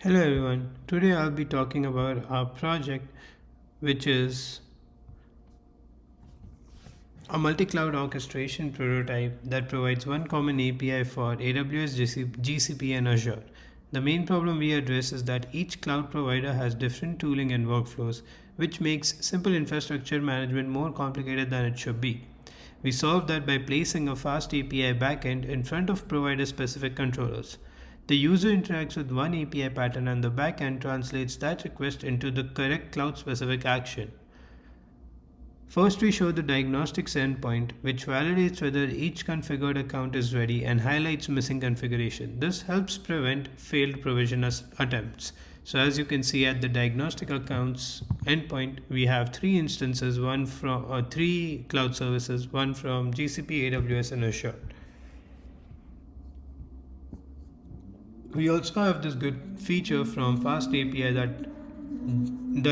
Hello everyone. Today I'll be talking about our project, which is a multi-cloud orchestration prototype that provides one common API for AWS, GCP, and Azure. The main problem we address is that each cloud provider has different tooling and workflows, which makes simple infrastructure management more complicated than it should be. We solve that by placing a fast API backend in front of provider specific controllers. The user interacts with one API pattern and the backend translates that request into the correct cloud specific action. First, we show the diagnostics endpoint, which validates whether each configured account is ready and highlights missing configuration. This helps prevent failed provision attempts. So as you can see at the diagnostic accounts endpoint, we have three instances, one from three cloud services, one from GCP, AWS, and Azure. We also have this good feature from Fast API that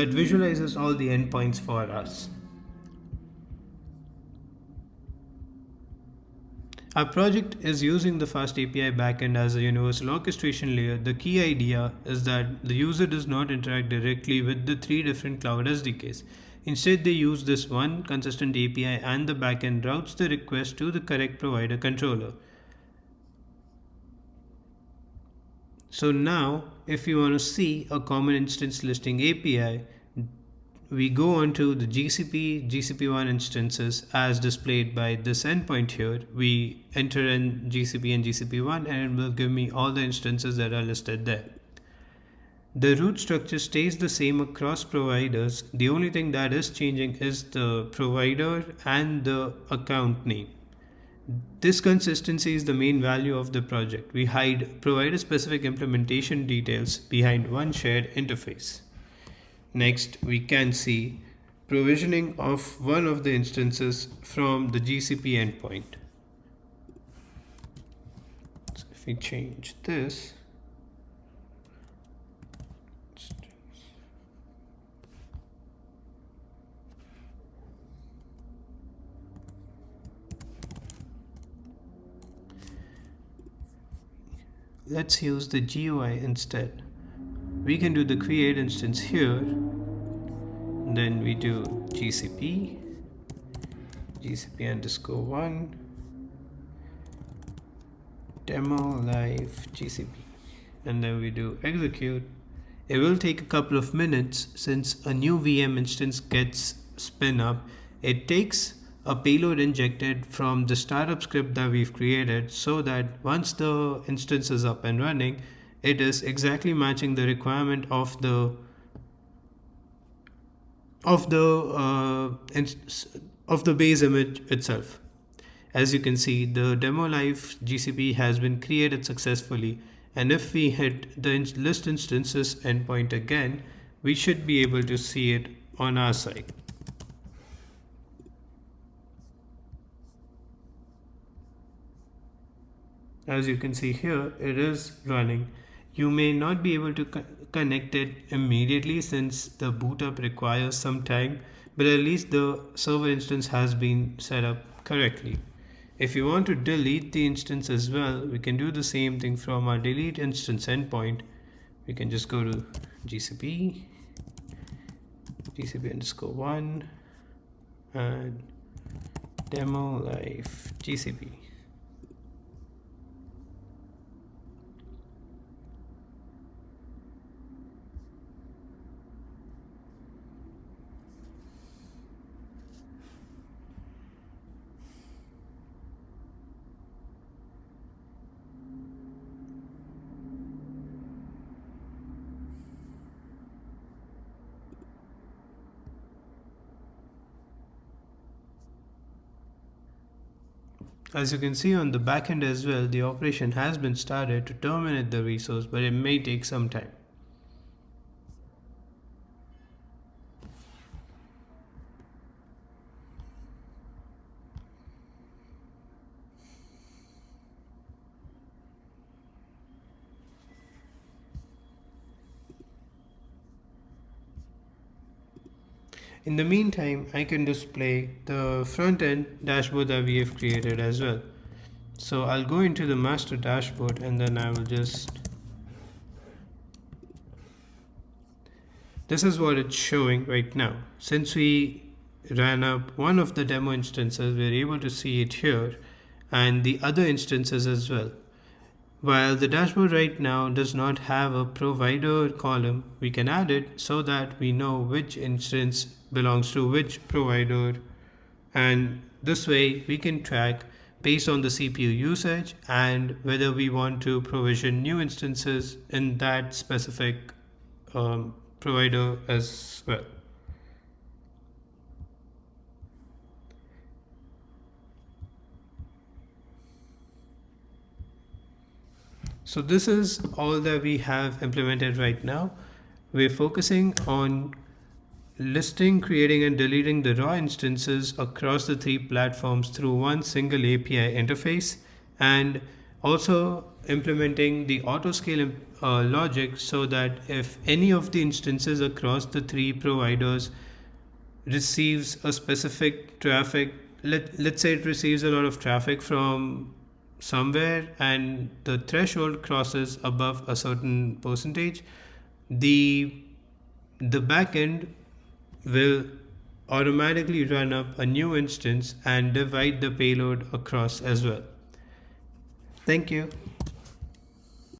visualizes all the endpoints for us. Our project is using the Fast API backend as a universal orchestration layer. The key idea is that the user does not interact directly with the three different cloud SDKs. Instead, they use this one consistent API and the backend routes the request to the correct provider controller. So now, if you want to see a common instance listing API, we go onto the GCP1 instances as displayed by this endpoint here. We enter in GCP and GCP1 and it will give me all the instances that are listed there. The root structure stays the same across providers. The only thing that is changing is the provider and the account name. This consistency is the main value of the project. We hide provider specific implementation details behind one shared interface. Next, we can see provisioning of one of the instances from the GCP endpoint. So if we change this, let's use the GUI instead. We can do the create instance here, then we do GCP _1 demo live GCP, and then we do execute. It will take a couple of minutes since a new VM instance gets spin up. It takes a payload injected from the startup script that we've created so that once the instance is up and running, it is exactly matching the requirement of the base image itself. As you can see, the demo live GCP has been created successfully, and if we hit the list instances endpoint again, we should be able to see it on our side. As you can see here, it is running. You may not be able to connect it immediately since the boot up requires some time, but at least the server instance has been set up correctly. If you want to delete the instance as well, we can do the same thing from our delete instance endpoint. We can just go to GCP _1 and demo live GCP. As you can see on the backend as well, the operation has been started to terminate the resource, but it may take some time. In the meantime, I can display the front end dashboard that we have created as well. So I'll go into the master dashboard and then I will just This is what it's showing right now. Since we ran up one of the demo instances, we're able to see it here and the other instances as well. While the dashboard right now does not have a provider column, we can add it so that we know which instance belongs to which provider, and this way we can track based on the CPU usage and whether we want to provision new instances in that specific provider as well. So this is all that we have implemented right now. We're focusing on listing, creating, and deleting the raw instances across the three platforms through one single API interface, and also implementing the autoscale logic so that if any of the instances across the three providers receives a specific traffic, let's say it receives a lot of traffic from somewhere and the threshold crosses above a certain percentage, the the backend will automatically run up a new instance and divide the payload across as well. Thank you.